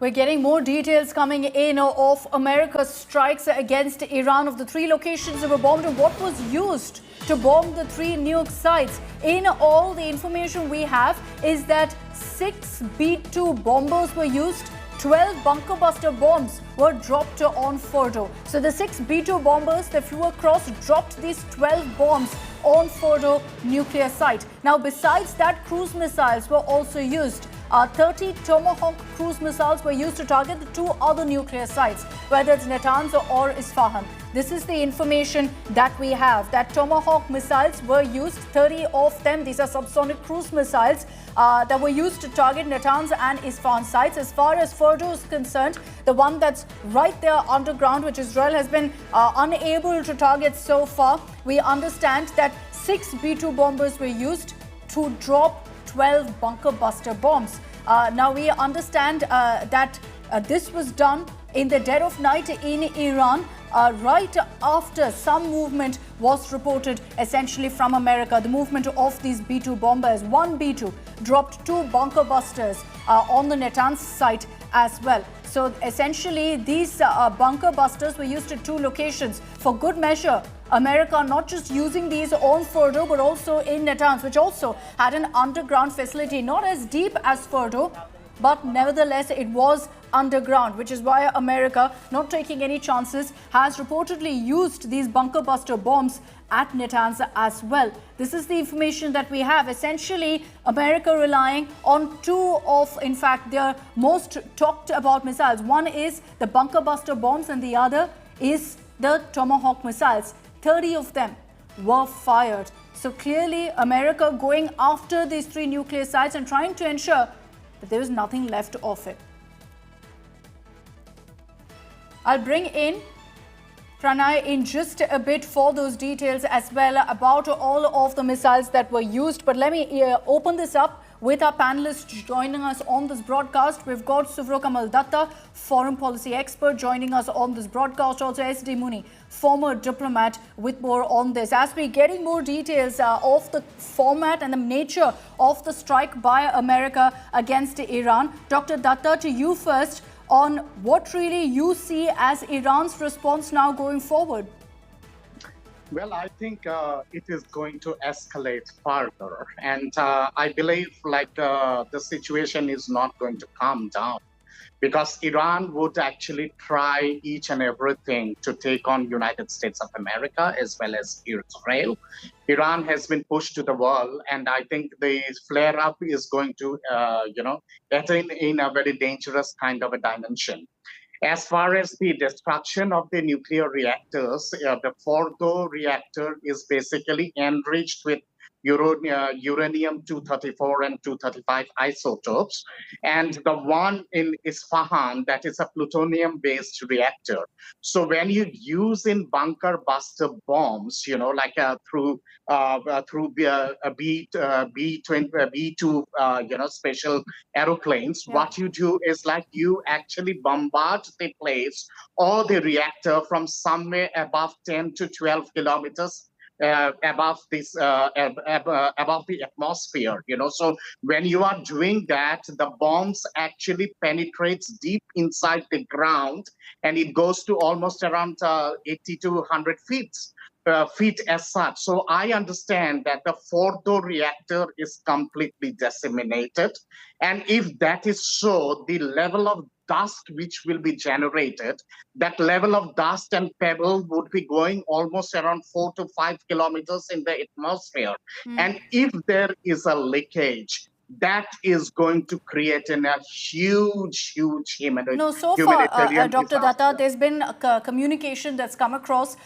We're getting more details coming in of America's strikes against Iran. Of the three locations that were bombed, and what was used to bomb the three nuke sites. In all, the information we have is that 6 B-2 bombers were used. 12 bunker buster bombs were dropped on Fordo. So the 6 B-2 bombers that flew across dropped these 12 bombs on Fordo nuclear site. Now, besides that, cruise missiles were also used. 30 Tomahawk cruise missiles were used to target the two other nuclear sites, whether it's Natanz or Isfahan. This is the information that we have, that Tomahawk missiles were used, 30 of them. These are subsonic cruise missiles that were used to target Natanz and Isfahan sites. As far as Fordo is concerned, the one that's right there underground, which Israel has been unable to target so far, we understand that 6 B-2 bombers were used to drop 12 bunker buster bombs. Now we understand that this was done in the dead of night in Iran, right after some movement was reported essentially from America. The movement of these B-2 bombers. One B-2 dropped 2 bunker busters on the Natanz site as well. So essentially these bunker busters were used at 2 locations. For good measure, America not just using these on Fordo but also in Natanz, which also had an underground facility, not as deep as Fordo, but nevertheless it was underground, which is why America, not taking any chances, has reportedly used these bunker buster bombs at Natanz as well. This is the information that we have. Essentially, America relying on 2 of, in fact, their most talked about missiles. One is the bunker buster bombs and the other is the Tomahawk missiles. 30 of them were fired. So clearly, America going after these 3 nuclear sites and trying to ensure that there is nothing left of it. I'll bring in Pranay in just a bit for those details as well about all of the missiles that were used. But let me open this up with our panelists joining us on this broadcast. We've got Suvrokamal Dutta, foreign policy expert, joining us on this broadcast. Also, S.D. Muni, former diplomat, with more on this. As we're getting more details of the format and the nature of the strike by America against Iran, Dr. Dutta, to you first, on what really you see as Iran's response now going forward. Well, I think it is going to escalate further. And I believe the situation is not going to calm down, because Iran would actually try each and everything to take on United States of America as well as Israel. Iran has been pushed to the wall, and I think the flare-up is going to, attain in a very dangerous kind of a dimension. As far as the destruction of the nuclear reactors, the Fordo reactor is basically enriched with uranium-234 and 235 isotopes. And the one in Isfahan, that is a plutonium-based reactor. So when you use in bunker buster bombs, through B-2, special aeroplanes, what you do is you actually bombard the place or the reactor from somewhere above 10 to 12 kilometers above the atmosphere. So when you are doing that, the bombs actually penetrates deep inside the ground, and it goes to almost around 80 to 100 feet as such. So I understand that the Fordo reactor is completely disseminated, and if that is so, the level of dust which will be generated, that level of dust and pebble would be going almost around 4 to 5 kilometers in the atmosphere. And if there is a leakage, that is going to create a huge humanitarian. No, so far, Dr. Dutta, there's been communication that's come across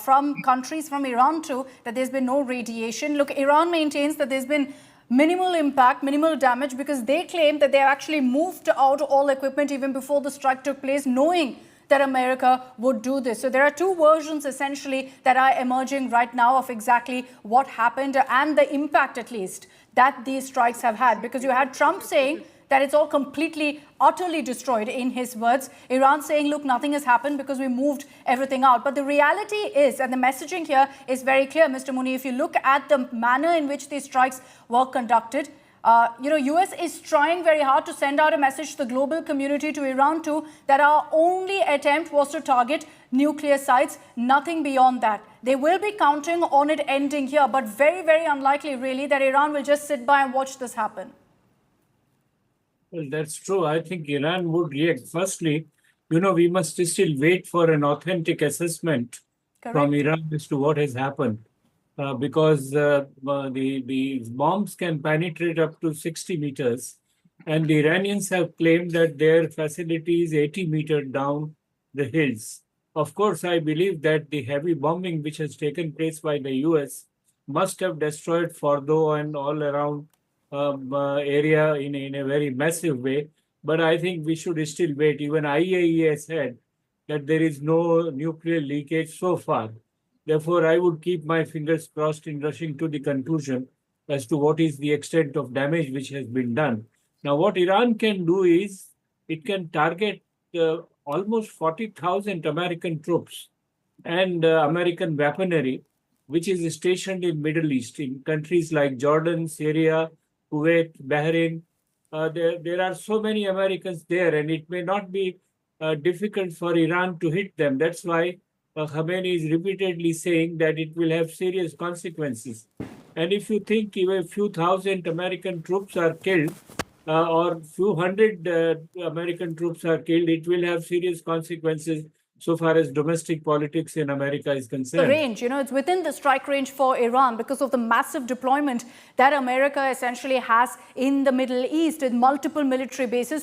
from countries, from Iran too, that there's been no radiation. Look, Iran maintains that there's been minimal impact, minimal damage, because they claim that they actually moved out all equipment even before the strike took place, knowing that America would do this. So there are 2 versions essentially that are emerging right now of exactly what happened and the impact, at least, that these strikes have had. Because you had Trump saying that it's all completely, utterly destroyed, in his words. Iran saying, look, nothing has happened because we moved everything out. But the reality is, and the messaging here is very clear, Mr. Muni, if you look at the manner in which these strikes were conducted, US is trying very hard to send out a message to the global community, to Iran too, that our only attempt was to target nuclear sites, nothing beyond that. They will be counting on it ending here, but very, very unlikely really that Iran will just sit by and watch this happen. Well, that's true. I think Iran would react. Firstly, we must still wait for an authentic assessment from Iran as to what has happened. Because the bombs can penetrate up to 60 meters. And the Iranians have claimed that their facility is 80 meters down the hills. Of course, I believe that the heavy bombing which has taken place by the US must have destroyed Fordo and all around area in a very massive way. But I think we should still wait. Even IAEA said that there is no nuclear leakage so far. Therefore, I would keep my fingers crossed in rushing to the conclusion as to what is the extent of damage which has been done. Now, what Iran can do is it can target almost 40,000 American troops and American weaponry, which is stationed in Middle East, in countries like Jordan, Syria, Kuwait, Bahrain. There are so many Americans there, and it may not be difficult for Iran to hit them. That's why Khamenei is repeatedly saying that it will have serious consequences. And if you think even a few thousand American troops are killed, or few hundred American troops are killed, it will have serious consequences so far as domestic politics in America is concerned. The range, it's within the strike range for Iran because of the massive deployment that America essentially has in the Middle East with multiple military bases.